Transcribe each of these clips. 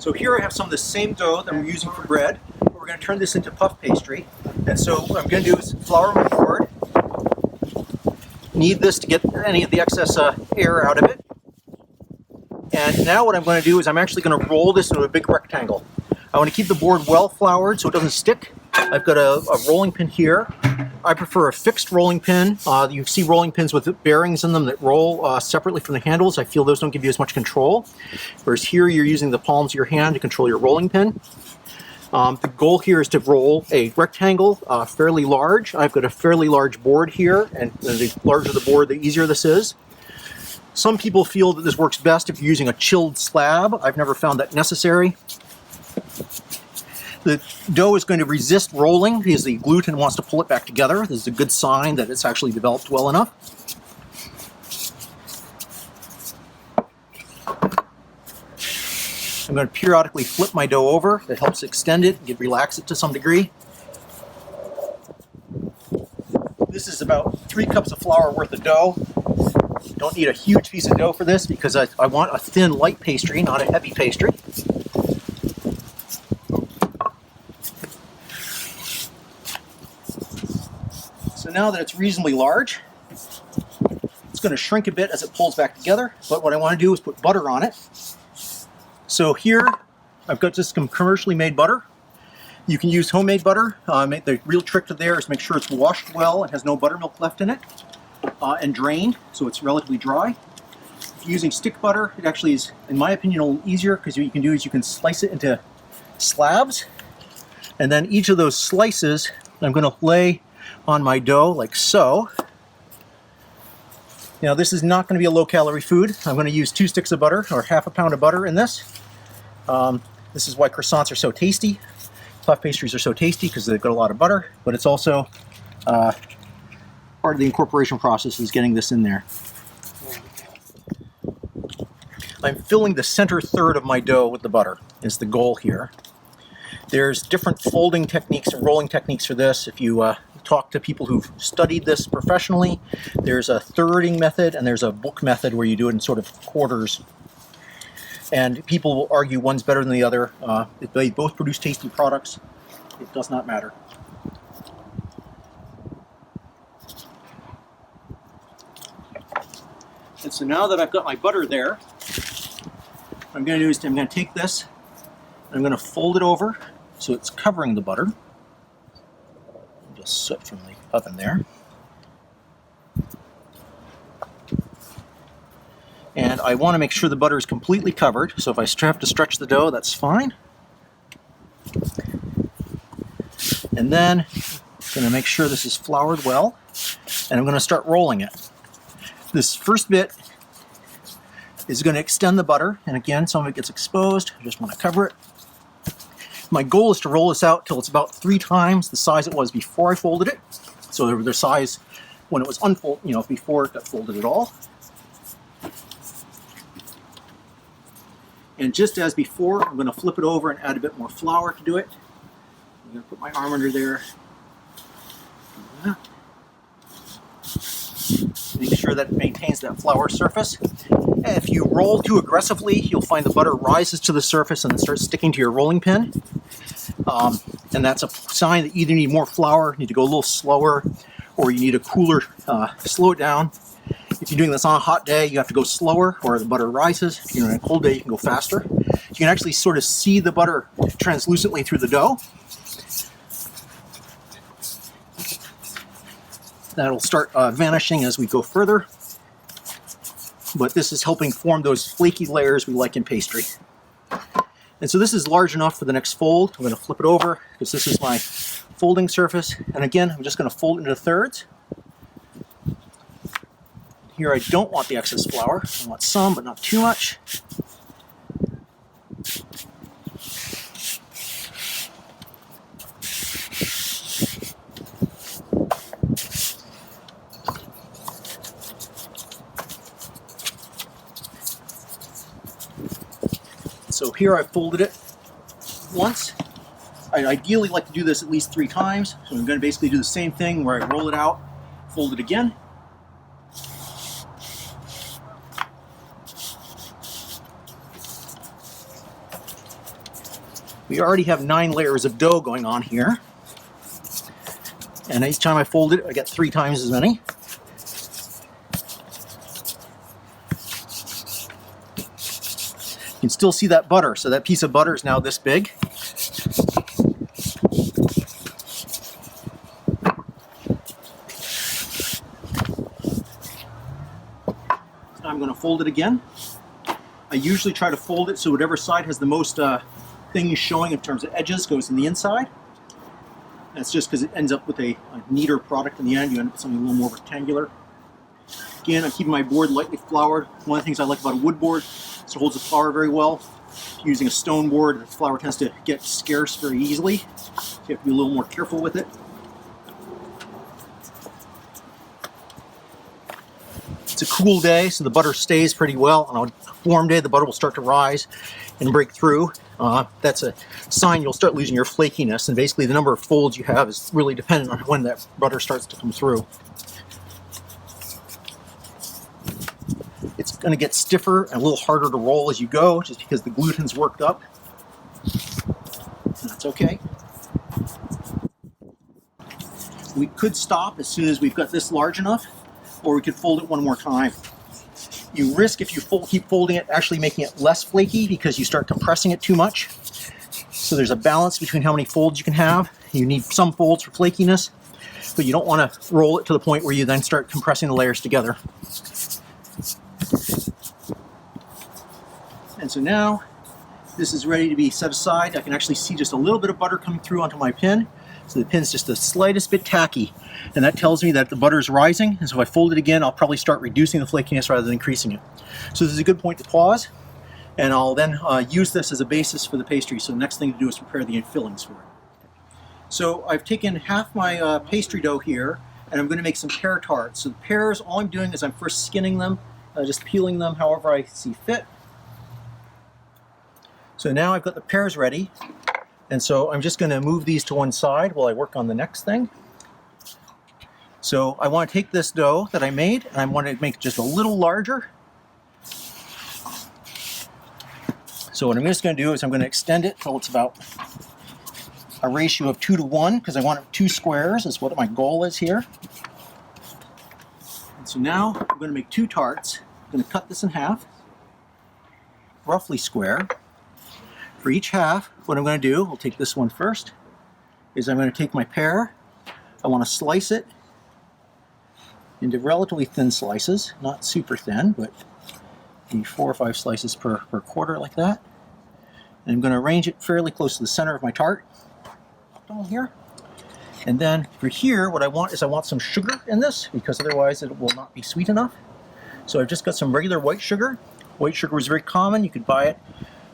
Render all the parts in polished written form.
So here I have some of the same dough that we're using for bread. We're going to turn this into puff pastry. And so what I'm going to do is flour my board. Knead this to get any of the excess air out of it. And now what I'm going to do is I'm actually going to roll this into a big rectangle. I want to keep the board well floured so it doesn't stick. I've got a rolling pin here. I prefer a fixed rolling pin. You see rolling pins with bearings in them that roll separately from the handles. I feel those don't give you as much control. Whereas here you're using the palms of your hand to control your rolling pin. The goal here is to roll a rectangle fairly large. I've got a fairly large board here, and the larger the board, the easier this is. Some people feel that this works best if you're using a chilled slab. I've never found that necessary. The dough is going to resist rolling because the gluten wants to pull it back together. This is a good sign that it's actually developed well enough. I'm going to periodically flip my dough over. That helps extend it and relax it to some degree. This is about 3 cups of flour worth of dough. Don't need a huge piece of dough for this because I want a thin, light pastry, not a heavy pastry. So now that it's reasonably large, it's going to shrink a bit as it pulls back together. But what I want to do is put butter on it. So here, I've got just some commercially made butter. You can use homemade butter. The real trick to there is make sure it's washed well and has no buttermilk left in it, and drained, so it's relatively dry. If you're using stick butter, it actually is, in my opinion, a little easier because what you can do is you can slice it into slabs, and then each of those slices I'm going to lay on my dough like so. Now this is not going to be a low-calorie food. I'm going to use 2 sticks of butter, or half a pound of butter in this. This is why croissants are so tasty. Puff pastries are so tasty because they've got a lot of butter, but it's also part of the incorporation process is getting this in there. I'm filling the center third of my dough with the butter, is the goal here. There's different folding techniques and rolling techniques for this. If you talk to people who've studied this professionally, there's a thirding method and there's a book method where you do it in sort of quarters. And people will argue one's better than the other. They both produce tasty products. It does not matter. And so now that I've got my butter there, what I'm going to do is I'm going to take this and I'm going to fold it over so it's covering the butter. Just soot from the oven there. And I want to make sure the butter is completely covered, so if I have to stretch the dough, that's fine. And then I'm going to make sure this is floured well, and I'm going to start rolling it. This first bit is going to extend the butter, and again, some of it gets exposed. I just want to cover it. My goal is to roll this out till it's about 3 times the size it was before I folded it. So the size when it was unfolded, before it got folded at all. And just as before, I'm going to flip it over and add a bit more flour to do it. I'm going to put my arm under there. Make sure that it maintains that flour surface. And if you roll too aggressively, you'll find the butter rises to the surface and then starts sticking to your rolling pin. And that's a sign that you either need more flour, need to go a little slower, or you need a cooler, slow it down. If you're doing this on a hot day, you have to go slower or the butter rises. If you're on a cold day, you can go faster. You can actually sort of see the butter translucently through the dough. That'll start vanishing as we go further. But this is helping form those flaky layers we like in pastry. And so this is large enough for the next fold. I'm going to flip it over because this is my folding surface. And again, I'm just going to fold it into thirds. Here I don't want the excess flour. I want some, but not too much. So here I folded it once. I ideally like to do this at least 3 times. So I'm going to basically do the same thing where I roll it out, fold it again. We already have 9 layers of dough going on here. And each time I fold it, I get 3 times as many. You can still see that butter, so that piece of butter is now this big. Now I'm going to fold it again. I usually try to fold it so whatever side has the most things showing in terms of edges goes in the inside. That's just because it ends up with a neater product in the end. You end up with something a little more rectangular. Again, I'm keeping my board lightly floured. One of the things I like about a wood board is it holds the flour very well. Using a stone board, the flour tends to get scarce very easily. So you have to be a little more careful with it. It's a cool day, so the butter stays pretty well. On a warm day, the butter will start to rise and break through. That's a sign you'll start losing your flakiness, and basically the number of folds you have is really dependent on when that butter starts to come through. It's going to get stiffer and a little harder to roll as you go, just because the gluten's worked up. And that's okay. We could stop as soon as we've got this large enough, or we could fold it one more time. You risk, if you keep folding it, actually making it less flaky because you start compressing it too much. So there's a balance between how many folds you can have. You need some folds for flakiness, but you don't want to roll it to the point where you then start compressing the layers together. And so now this is ready to be set aside. I can actually see just a little bit of butter coming through onto my pin. So the pin's just the slightest bit tacky, and that tells me that the butter is rising. And so if I fold it again, I'll probably start reducing the flakiness rather than increasing it. So this is a good point to pause, and I'll then use this as a basis for the pastry. So the next thing to do is prepare the infillings for it. So I've taken half my pastry dough here, and I'm going to make some pear tarts. So the pears, all I'm doing is I'm first skinning them, just peeling them however I see fit. So now I've got the pears ready. And so I'm just going to move these to one side while I work on the next thing. So I want to take this dough that I made, and I want to make it just a little larger. So what I'm just going to do is I'm going to extend it till it's about a ratio of 2 to 1, because I want it 2 squares is what my goal is here. And so now I'm going to make 2 tarts. I'm going to cut this in half, roughly square. For each half, what I'm going to do, I'll take this one first, is I'm going to take my pear. I want to slice it into relatively thin slices, not super thin, but maybe 4 or 5 slices per quarter like that. And I'm going to arrange it fairly close to the center of my tart, down here. And then for here, what I want is I want some sugar in this, because otherwise it will not be sweet enough. So I've just got some regular white sugar. White sugar is very common. You could buy it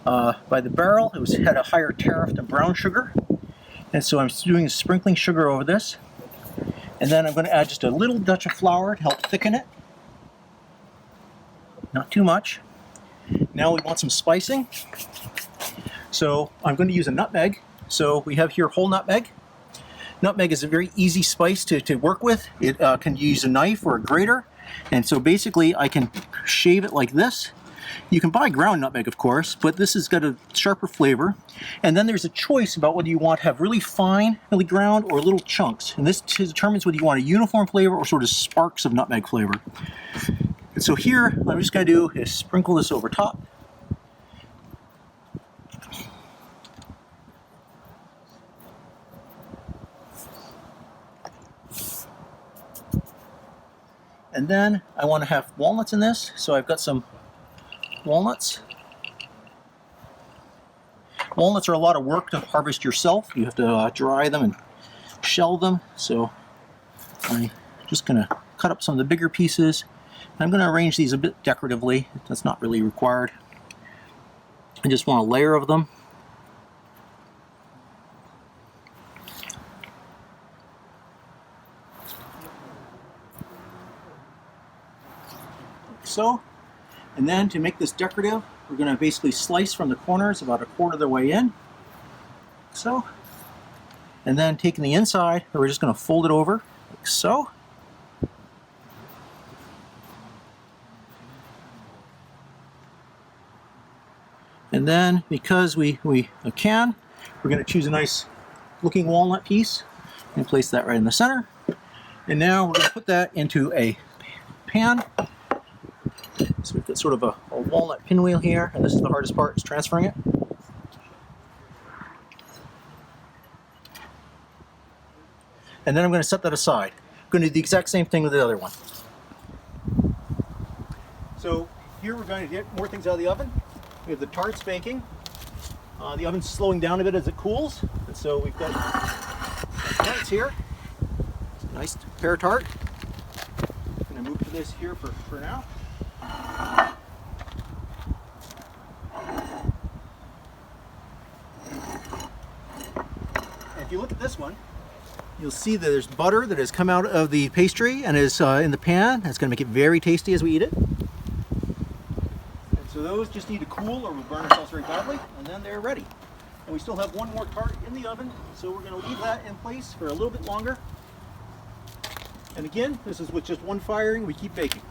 by the barrel. It had a higher tariff than brown sugar. And so I'm doing sprinkling sugar over this. And then I'm going to add just a little touch of flour to help thicken it. Not too much. Now we want some spicing. So I'm going to use a nutmeg. So we have here whole nutmeg. Nutmeg is a very easy spice to work with. It can use a knife or a grater. And so basically I can shave it like this. You can buy ground nutmeg, of course, but this has got a sharper flavor. And then there's a choice about whether you want to have really fine, really ground, or little chunks. And this determines whether you want a uniform flavor or sort of sparks of nutmeg flavor. And so here, what I'm just going to do is sprinkle this over top. And then I want to have walnuts in this, so I've got some walnuts. Walnuts are a lot of work to harvest yourself. You have to dry them and shell them. So I'm just going to cut up some of the bigger pieces. I'm going to arrange these a bit decoratively. That's not really required. I just want a layer of them. Like so. And then to make this decorative, we're going to basically slice from the corners about 1/4 of the way in. So. And then taking the inside, we're just going to fold it over like so. And then because we can, We're going to choose a nice looking walnut piece and place that right in the center. And now we're going to put that into a pan. So we've got sort of a walnut pinwheel here, and this is the hardest part, is transferring it. And then I'm going to set that aside. I'm going to do the exact same thing with the other one. So here we're going to get more things out of the oven. We have the tarts baking. The oven's slowing down a bit as it cools, and so we've got tarts here. It's a nice pear tart. I'm going to move to this here for now. And if you look at this one, you'll see that there's butter that has come out of the pastry and is in the pan. It's going to make it very tasty as we eat it. And so those just need to cool or we'll burn ourselves very badly, and then they're ready. And we still have one more tart in the oven, so we're going to leave that in place for a little bit longer. And again, this is with just one firing, we keep baking.